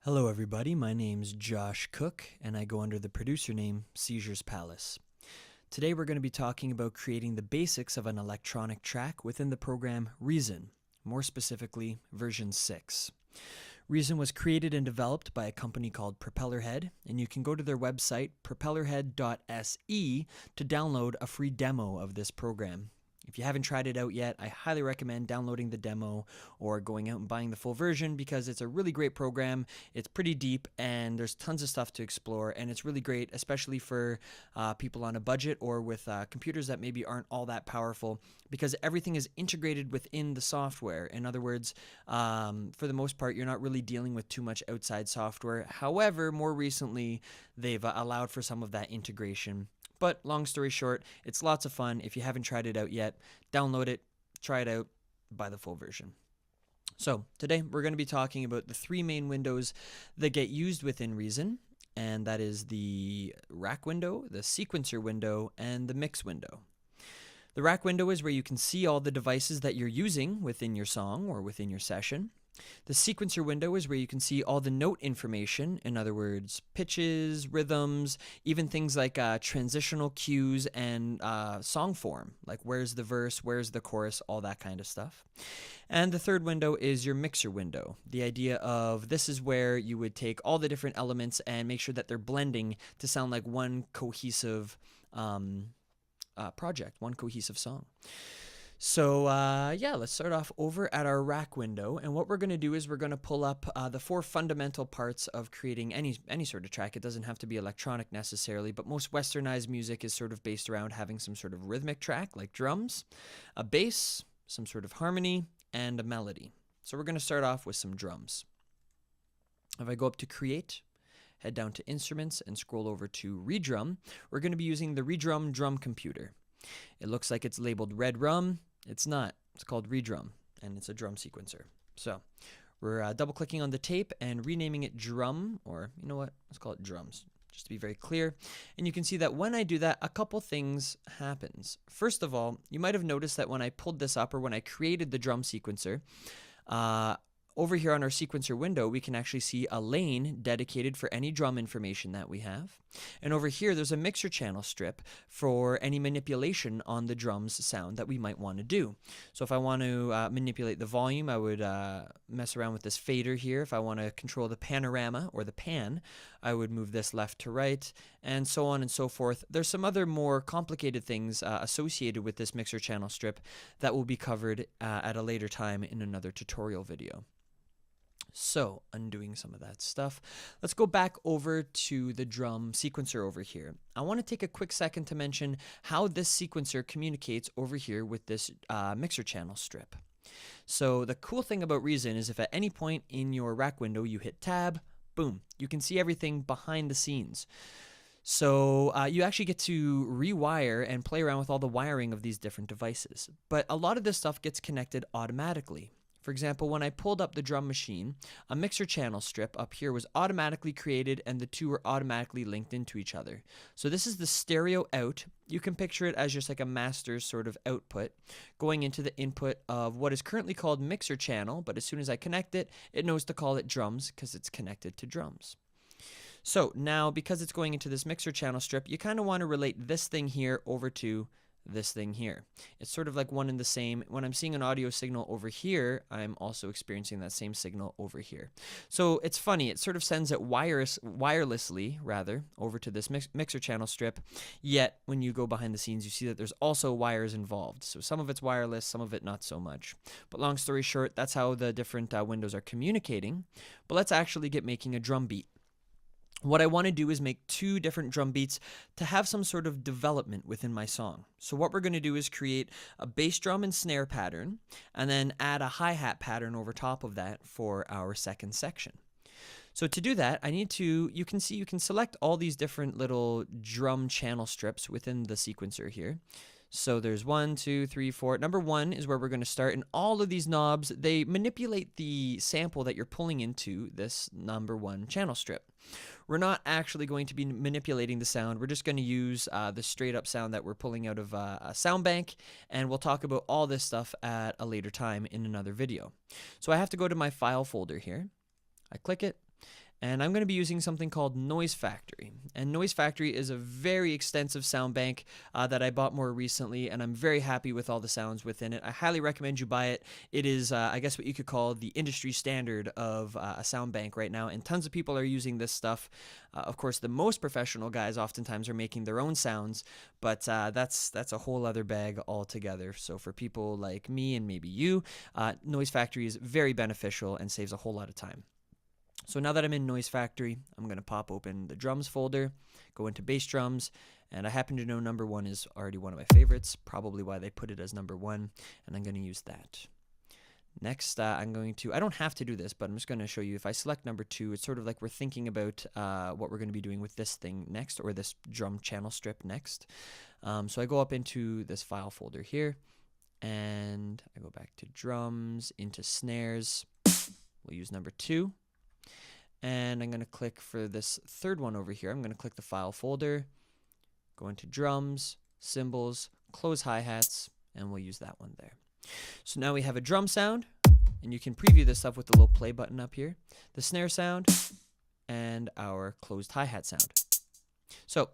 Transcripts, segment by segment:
Hello, everybody. My name's Josh Cook, and I go under the producer name Seizures Palace. Today, we're going to be talking about creating the basics of an electronic track within the program Reason, more specifically, version 6. Reason was created and developed by a company called Propellerhead, and you can go to their website, propellerhead.se, to download a free demo of this program. If you haven't tried it out yet, I highly recommend downloading the demo or going out and buying the full version because it's a really great program. It's pretty deep and there's tons of stuff to explore, and it's really great, especially for people on a budget or with computers that maybe aren't all that powerful, because everything is integrated within the software. In other words, for the most part, you're not really dealing with too much outside software. However, more recently, they've allowed for some of that integration. But long story short, it's lots of fun. If you haven't tried it out yet, download it, try it out, buy the full version. So today we're going to be talking about the three main windows that get used within Reason, and that is the rack window, the sequencer window, and the mix window. The rack window is where you can see all the devices that you're using within your song or within your session. The sequencer window is where you can see all the note information, in other words, pitches, rhythms, even things like transitional cues and song form, like where's the verse, where's the chorus, all that kind of stuff. And the third window is your mixer window. The idea of this is where you would take all the different elements and make sure that they're blending to sound like one cohesive project, one cohesive song. So let's start off over at our rack window, and what we're going to do is we're going to pull up the four fundamental parts of creating any sort of track. It doesn't have to be electronic necessarily, but most westernized music is sort of based around having some sort of rhythmic track like drums, a bass, some sort of harmony, and a melody. So we're going to start off with some drums. If I go up to Create, head down to Instruments, and scroll over to Redrum, we're going to be using the Redrum drum computer. It looks like it's labeled Red Rum. It's not. It's called Redrum, and it's a drum sequencer. So we're double-clicking on the tape and renaming it Drum, or you know what? Let's call it Drums, just to be very clear. And you can see that when I do that, a couple things happens. First of all, you might have noticed that when I pulled this up, or when I created the drum sequencer, over here on our sequencer window, we can actually see a lane dedicated for any drum information that we have. And over here, there's a mixer channel strip for any manipulation on the drums sound that we might want to do. So if I want to manipulate the volume, I would mess around with this fader here. If I want to control the panorama or the pan, I would move this left to right, and so on and so forth. There's some other more complicated things associated with this mixer channel strip that will be covered at a later time in another tutorial video. So, undoing some of that stuff, let's go back over to the drum sequencer over here. I want to take a quick second to mention how this sequencer communicates over here with this mixer channel strip. So the cool thing about Reason is if at any point in your rack window you hit Tab, boom, you can see everything behind the scenes. So you actually get to rewire and play around with all the wiring of these different devices. But a lot of this stuff gets connected automatically. For example, when I pulled up the drum machine, a mixer channel strip up here was automatically created, and the two were automatically linked into each other. So this is the stereo out. You can picture it as just like a master sort of output going into the input of what is currently called mixer channel, but as soon as I connect it, it knows to call it drums because it's connected to drums. So now, because it's going into this mixer channel strip, you kind of want to relate this thing here over to this thing here. It's sort of like one and the same. When I'm seeing an audio signal over here, I'm also experiencing that same signal over here. So it's funny, it sort of sends it wirelessly rather over to this mixer channel strip, yet when you go behind the scenes you see that there's also wires involved. So some of it's wireless, some of it not so much. But long story short, that's how the different windows are communicating. But let's actually get making a drum beat. What I want to do is make two different drum beats to have some sort of development within my song. So what we're going to do is create a bass drum and snare pattern, and then add a hi-hat pattern over top of that for our second section. So to do that, you can select all these different little drum channel strips within the sequencer here. So there's 1, 2, 3, 4. Number 1 is where we're going to start, and all of these knobs, they manipulate the sample that you're pulling into this number 1 channel strip. We're not actually going to be manipulating the sound. We're just going to use the straight up sound that we're pulling out of a sound bank, and we'll talk about all this stuff at a later time in another video. So I have to go to my file folder here. I click it, And I'm going to be using something called Noise Factory. And Noise Factory is a very extensive sound bank that I bought more recently, and I'm very happy with all the sounds within it. I highly recommend you buy it. It is, I guess, what you could call the industry standard of a sound bank right now, and tons of people are using this stuff. Of course, the most professional guys oftentimes are making their own sounds, but that's a whole other bag altogether. So for people like me and maybe you, Noise Factory is very beneficial and saves a whole lot of time. So now that I'm in Noise Factory, I'm going to pop open the drums folder, go into bass drums, and I happen to know number 1 is already one of my favorites, probably why they put it as number 1, and I'm going to use that. Next, I'm going to, I don't have to do this, but I'm just going to show you, if I select number 2, it's sort of like we're thinking about what we're going to be doing with this thing next, or this drum channel strip next. So I go up into this file folder here, and I go back to drums, into snares. We'll use number 2. And I'm going to click for this third one over here. I'm going to click the file folder, go into drums, cymbals, close hi-hats, and we'll use that one there. So now we have a drum sound, and you can preview this stuff with the little play button up here, the snare sound, and our closed hi-hat sound. So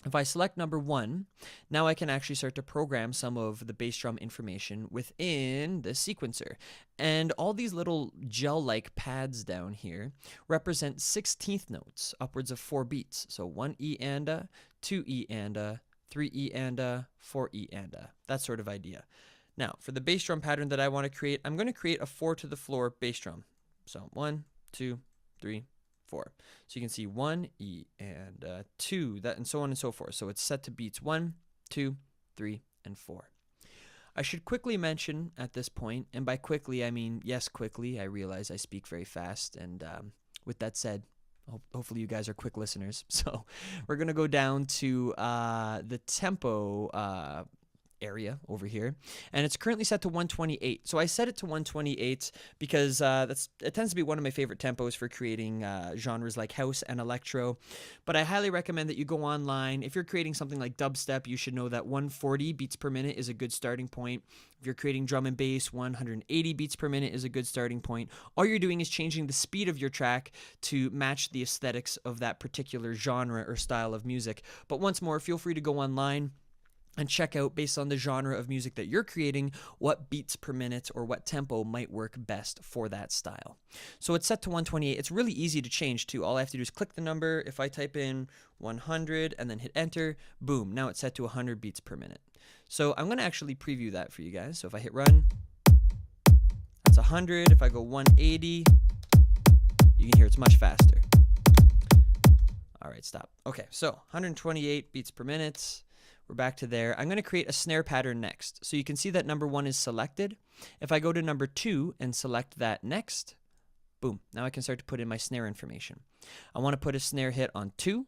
if I select number 1, now I can actually start to program some of the bass drum information within the sequencer. And all these little gel-like pads down here represent 16th notes, upwards of 4 beats. So 1 E and a, 2 E and a, 3 E and a, 4 E and a, that sort of idea. Now, for the bass drum pattern that I want to create, I'm going to create a 4 to the floor bass drum. So 1, 2, 3, 4. So you can see 1 E and 2, that, and so on and so forth. So it's set to beats 1, 2, 3, and 4. I should quickly mention at this point, and by quickly I mean yes, quickly. I realize I speak very fast, and with that said, hopefully you guys are quick listeners. So we're gonna go down to the tempo area over here, and it's currently set to 128. So I set it to 128 because it tends to be one of my favorite tempos for creating genres like house and electro. But I highly recommend that you go online. If you're creating something like dubstep, you should know that 140 beats per minute is a good starting point. If you're creating drum and bass, 180 beats per minute is a good starting point. All you're doing is changing the speed of your track to match the aesthetics of that particular genre or style of music. But once more, feel free to go online and check out, based on the genre of music that you're creating, what beats per minute or what tempo might work best for that style. So it's set to 128. It's really easy to change too. All I have to do is click the number. If I type in 100 and then hit enter, boom, now it's set to 100 beats per minute. So I'm going to actually preview that for you guys. So if I hit run, that's 100. If I go 180, you can hear it's much faster. All right, stop. Okay, so 128 beats per minute. We're back to there. I'm going to create a snare pattern next. So you can see that number 1 is selected. If I go to number 2 and select that next, boom, now I can start to put in my snare information. I want to put a snare hit on 2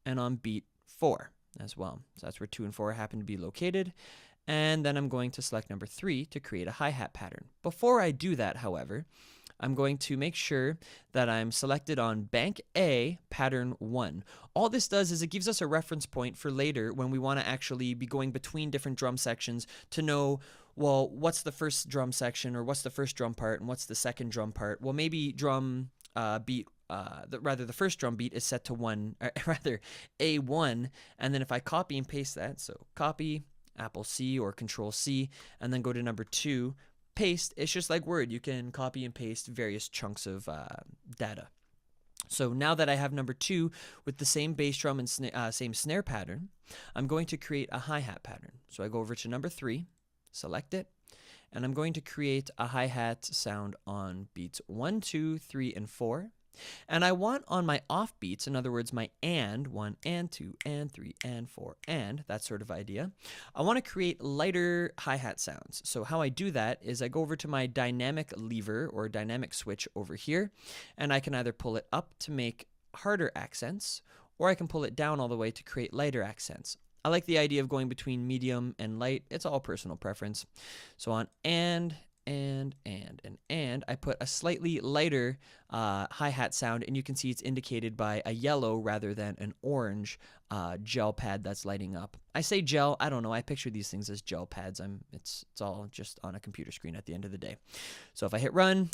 and on beat 4 as well. So that's where 2 and 4 happen to be located. And then I'm going to select number 3 to create a hi-hat pattern. Before I do that, however, I'm going to make sure that I'm selected on Bank A, Pattern 1. All this does is it gives us a reference point for later when we want to actually be going between different drum sections to know, well, what's the first drum section, or what's the first drum part, and what's the second drum part. Well, maybe drum beat, the first drum beat is set to 1, or rather A1, and then if I copy and paste that, so copy, Apple C or Control C, and then go to number 2, paste. It's just like Word. You can copy and paste various chunks of data. So now that I have number 2 with the same bass drum and same snare pattern, I'm going to create a hi-hat pattern. So I go over to number 3, select it, and I'm going to create a hi-hat sound on beats 1, 2, 3, and 4. And I want on my off beats, in other words, my and, 1 and 2 and 3 and 4 and, that sort of idea, I want to create lighter hi-hat sounds. So how I do that is I go over to my dynamic lever or dynamic switch over here, and I can either pull it up to make harder accents, or I can pull it down all the way to create lighter accents. I like the idea of going between medium and light. It's all personal preference. So on and I put a slightly lighter hi-hat sound, and you can see it's indicated by a yellow rather than an orange gel pad that's lighting up. I say gel, I don't know, I picture these things as gel pads. It's all just on a computer screen at the end of the day. So if I hit run,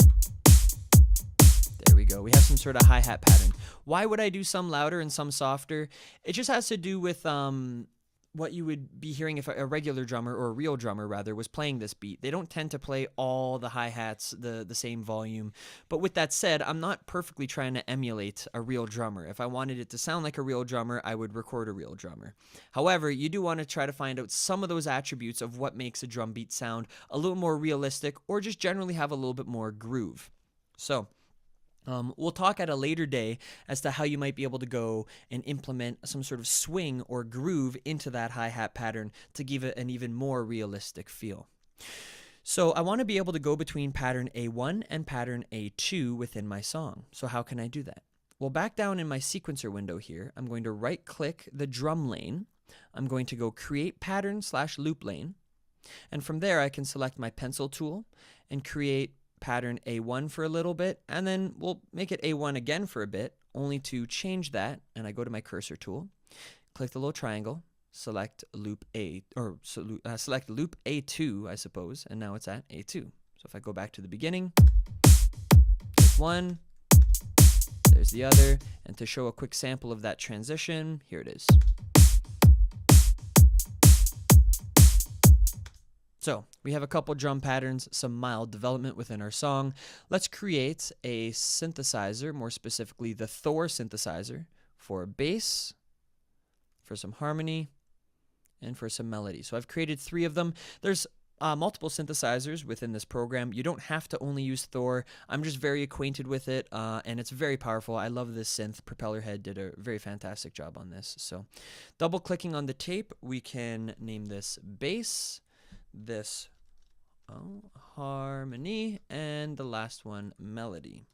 There we go. We have some sort of hi-hat pattern. Why would I do some louder and some softer? It just has to do with what you would be hearing if a regular drummer, or a real drummer rather, was playing this beat. They don't tend to play all the hi-hats the same volume. But with that said, I'm not perfectly trying to emulate a real drummer. If I wanted it to sound like a real drummer, I would record a real drummer. However, you do want to try to find out some of those attributes of what makes a drum beat sound a little more realistic, or just generally have a little bit more groove. So we'll talk at a later day as to how you might be able to go and implement some sort of swing or groove into that hi-hat pattern to give it an even more realistic feel. So I want to be able to go between pattern A1 and pattern A2 within my song. So how can I do that? Well, back down in my sequencer window here, I'm going to right-click the drum lane. I'm going to go create pattern/loop lane. And from there, I can select my pencil tool and create pattern A1 for a little bit, and then we'll make it A1 again for a bit, only to change that. And I go to my cursor tool, click the little triangle, select loop select loop A2, I suppose, and now it's at A2. So if I go back to the beginning, there's one, there's the other, and to show a quick sample of that transition, here it is. So we have a couple drum patterns, some mild development within our song. Let's create a synthesizer, more specifically the Thor synthesizer, for bass, for some harmony, and for some melody. So I've created 3 of them. There's multiple synthesizers within this program. You don't have to only use Thor. I'm just very acquainted with it, and it's very powerful. I love this synth. Propellerhead did a very fantastic job on this. So double-clicking on the tape, we can name this bass, this harmony, and the last one melody.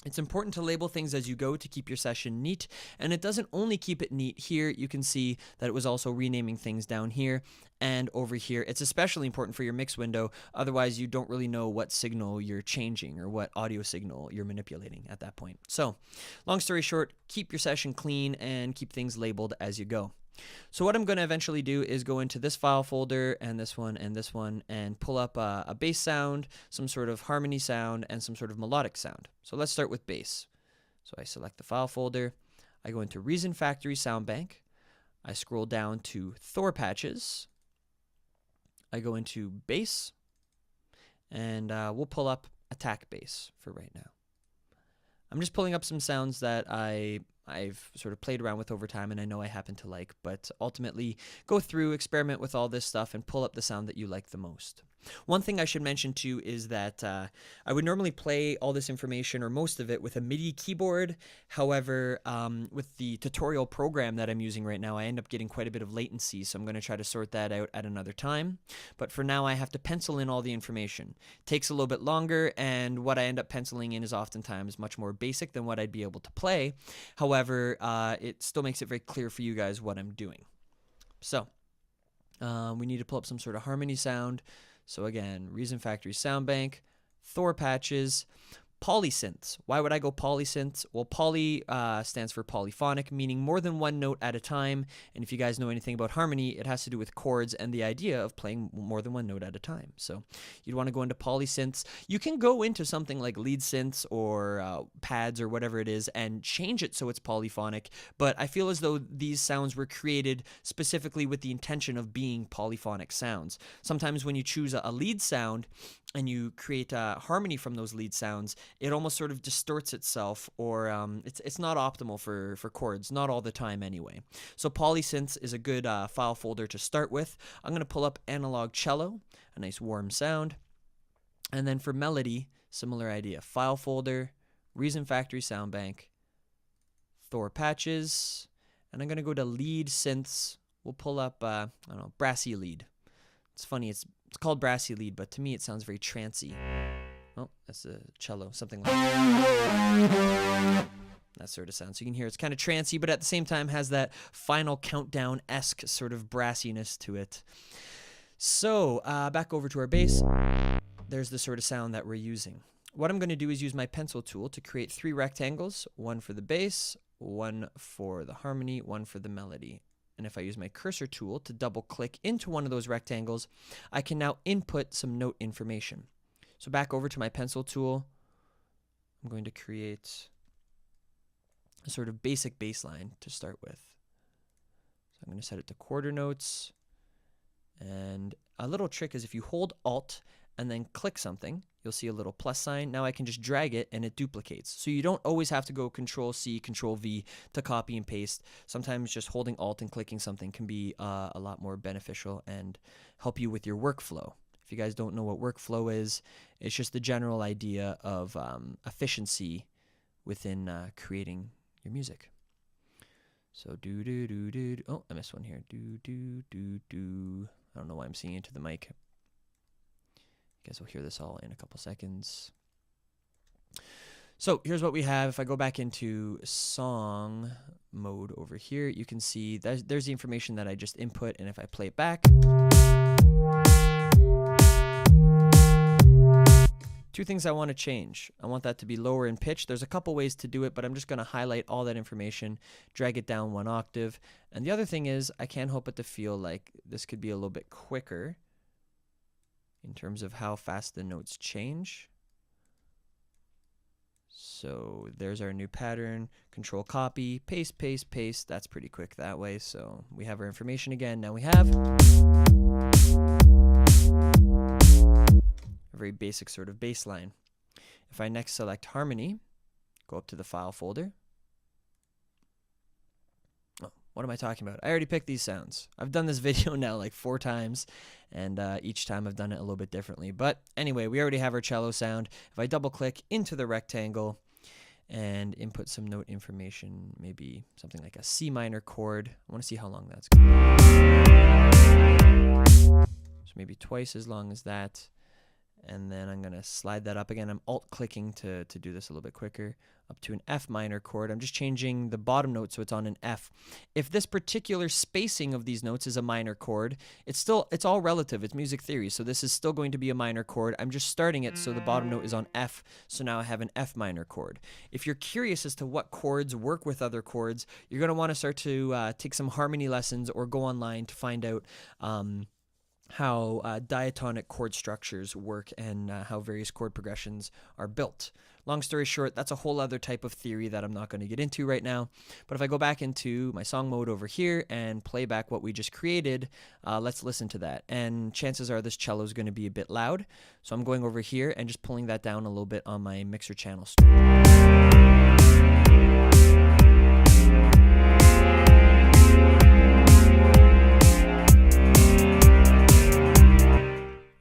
It's important to label things as you go to keep your session neat, and it doesn't only keep it neat here. You can see that it was also renaming things down here and over here. It's especially important for your mix window, otherwise you don't really know what signal you're changing or what audio signal you're manipulating at that point. So, long story short, keep your session clean and keep things labeled as you go. So what I'm going to eventually do is go into this file folder and this one and pull up a bass sound, some sort of harmony sound, and some sort of melodic sound. So let's start with bass. So I select the file folder, I go into Reason Factory Sound Bank, I scroll down to Thor patches, I go into bass, and we'll pull up attack bass for right now. I'm just pulling up some sounds that I've sort of played around with over time and I know I happen to like, but ultimately go through, experiment with all this stuff, and pull up the sound that you like the most. One thing I should mention too is that I would normally play all this information, or most of it, with a MIDI keyboard. However, with the tutorial program that I'm using right now, I end up getting quite a bit of latency, so I'm going to try to sort that out at another time. But for now, I have to pencil in all the information. It takes a little bit longer, and what I end up penciling in is oftentimes much more basic than what I'd be able to play. However, it still makes it very clear for you guys what I'm doing. So, we need to pull up some sort of harmony sound. So again, Reason Factory Sound Bank, Thor patches, polysynths. Why would I go polysynths? Well, poly stands for polyphonic, meaning more than one note at a time. And if you guys know anything about harmony, it has to do with chords and the idea of playing more than one note at a time. So you'd want to go into polysynths. You can go into something like lead synths or pads or whatever it is and change it so it's polyphonic. But I feel as though these sounds were created specifically with the intention of being polyphonic sounds. Sometimes when you choose a lead sound and you create harmony from those lead sounds, it almost sort of distorts itself, or it's not optimal for chords, not all the time anyway. So polysynths is a good file folder to start with. I'm going to pull up analog cello, a nice warm sound. And then for melody, similar idea. File folder, Reason Factory Sound Bank, Thor patches, and I'm going to go to lead synths. We'll pull up, I don't know, brassy lead. It's funny, it's called brassy lead, but to me it sounds very trancy. Oh, that's a cello, something like that sort of sound. So you can hear it's kind of trancy, but at the same time has that Final Countdown-esque sort of brassiness to it. So back over to our bass. There's the sort of sound that we're using. What I'm going to do is use my pencil tool to create 3 rectangles, one for the bass, one for the harmony, one for the melody. And if I use my cursor tool to double click into one of those rectangles, I can now input some note information. So back over to my pencil tool, I'm going to create a sort of basic bass line to start with. So I'm going to set it to quarter notes. And a little trick is if you hold Alt and then click something, you'll see a little plus sign. Now I can just drag it and it duplicates. So you don't always have to go Control C, Control V to copy and paste. Sometimes just holding Alt and clicking something can be a lot more beneficial and help you with your workflow. If you guys don't know what workflow is, it's just the general idea of efficiency within creating your music. So do do do do. Oh, I missed one here. Do do do do. I don't know why I'm singing into the mic. You guys will hear this all in a couple seconds. So here's what we have. If I go back into song mode over here, you can see there's the information that I just input, and if I play it back, two things I want to change. I want that to be lower in pitch. There's a couple ways to do it, but I'm just going to highlight all that information, drag it down 1 octave. And the other thing is I can't help but to feel like this could be a little bit quicker in terms of how fast the notes change. So there's our new pattern. Control copy, paste, paste, paste. That's pretty quick that way. So we have our information again. Now we have a very basic sort of bass line. If I next select harmony, go up to the file folder. Oh, what am I talking about? I already picked these sounds. I've done this video now like 4 times, and each time I've done it a little bit differently. But anyway, we already have our cello sound. If I double click into the rectangle and input some note information, maybe something like a C minor chord. I want to see how long that's going. So maybe twice as long as that. And then I'm going to slide that up again. I'm alt-clicking to do this a little bit quicker, up to an F minor chord. I'm just changing the bottom note so it's on an F. If this particular spacing of these notes is a minor chord, it's all relative. It's music theory, so this is still going to be a minor chord. I'm just starting it so the bottom note is on F, so now I have an F minor chord. If you're curious as to what chords work with other chords, you're going to want to start to take some harmony lessons or go online to find out how diatonic chord structures work and how various chord progressions are built. Long story short, that's a whole other type of theory that I'm not going to get into right now. But if I go back into my song mode over here and play back what we just created, let's listen to that. And chances are this cello is going to be a bit loud. So I'm going over here and just pulling that down a little bit on my mixer channel strip.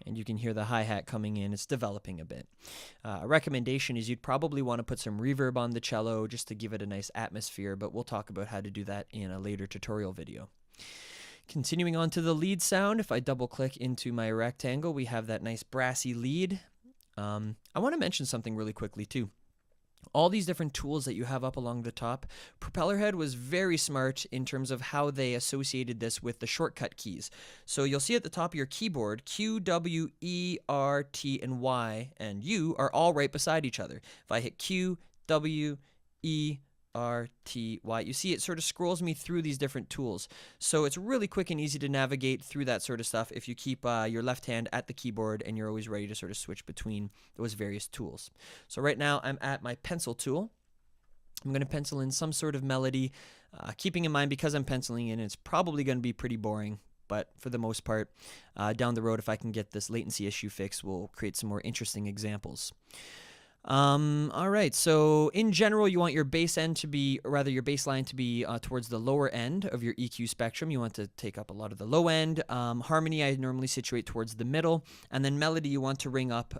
And you can hear the hi-hat coming in. It's developing a bit. A recommendation is you'd probably want to put some reverb on the cello just to give it a nice atmosphere, but we'll talk about how to do that in a later tutorial video. Continuing on to the lead sound, if I double-click into my rectangle, we have that nice brassy lead. I want to mention something really quickly, too. All these different tools that you have up along the top, Propellerhead was very smart in terms of how they associated this with the shortcut keys. So you'll see at the top of your keyboard, Q, W, E, R, T, and Y, and U are all right beside each other. If I hit Q, W, E, R, T, Y, you see it sort of scrolls me through these different tools. So it's really quick and easy to navigate through that sort of stuff if you keep your left hand at the keyboard and you're always ready to sort of switch between those various tools. So right now I'm at my pencil tool. I'm going to pencil in some sort of melody, keeping in mind because I'm penciling in, it's probably going to be pretty boring. But for the most part, down the road, if I can get this latency issue fixed, we'll create some more interesting examples. All right, so in general, you want your bass end to be, or rather your bass line to be towards the lower end of your EQ spectrum. You want to take up a lot of the low end. Harmony, I normally situate towards the middle. And then melody, you want to ring up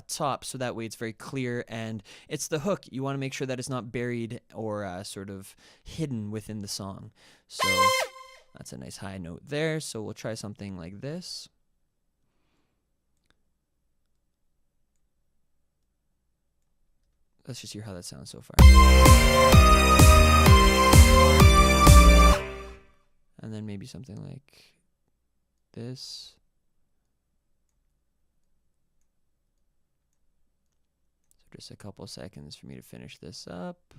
top, so that way it's very clear. And it's the hook. You want to make sure that it's not buried or sort of hidden within the song. So that's a nice high note there. So we'll try something like this. Let's just hear how that sounds so far. And then maybe something like this. So just a couple seconds for me to finish this up.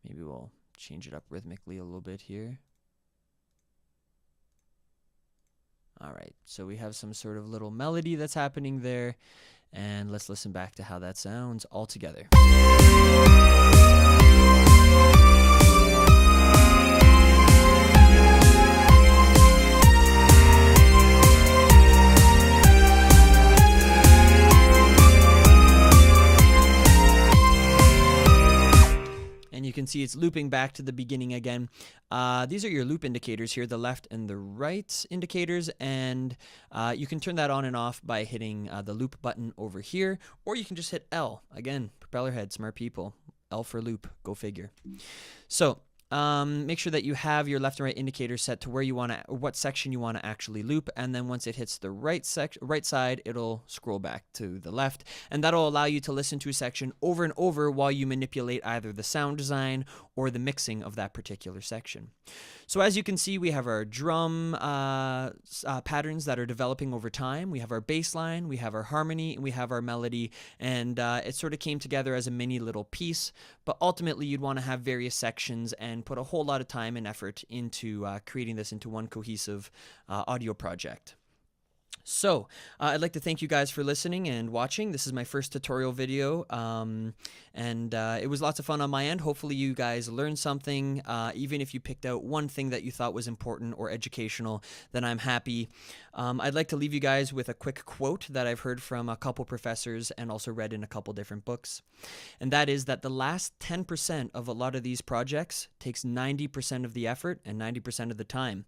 Maybe we'll change it up rhythmically a little bit here. All right, so we have some sort of little melody that's happening there, and let's listen back to how that sounds all together. And you can see it's looping back to the beginning again. These are your loop indicators here, the left and the right indicators, and you can turn that on and off by hitting the loop button over here, or you can just hit L. Again, propeller head, smart people. L for loop, go figure. So make sure that you have your left and right indicators set to where you want to, what section you want to actually loop, and then once it hits the right side, it'll scroll back to the left, and that'll allow you to listen to a section over and over while you manipulate either the sound design or the mixing of that particular section. So as you can see, we have our drum patterns that are developing over time. We have our bass line, we have our harmony, and we have our melody, and it sort of came together as a mini little piece, but ultimately you'd want to have various sections and put a whole lot of time and effort into creating this into one cohesive audio project. So I'd like to thank you guys for listening and watching. This is my first tutorial video, and it was lots of fun on my end. Hopefully you guys learned something. Even if you picked out one thing that you thought was important or educational, then I'm happy. I'd like to leave you guys with a quick quote that I've heard from a couple professors and also read in a couple different books. And that is that the last 10% of a lot of these projects takes 90% of the effort and 90% of the time.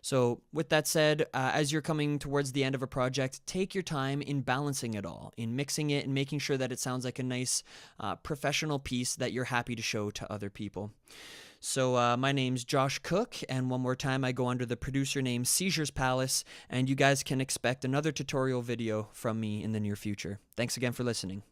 So with that said, as you're coming towards the end of a project, take your time in balancing it all, in mixing it and making sure that it sounds like a nice professional piece that you're happy to show to other people. So my name's Josh Cook, and one more time I go under the producer name Seizures Palace, and you guys can expect another tutorial video from me in the near future. Thanks again for listening.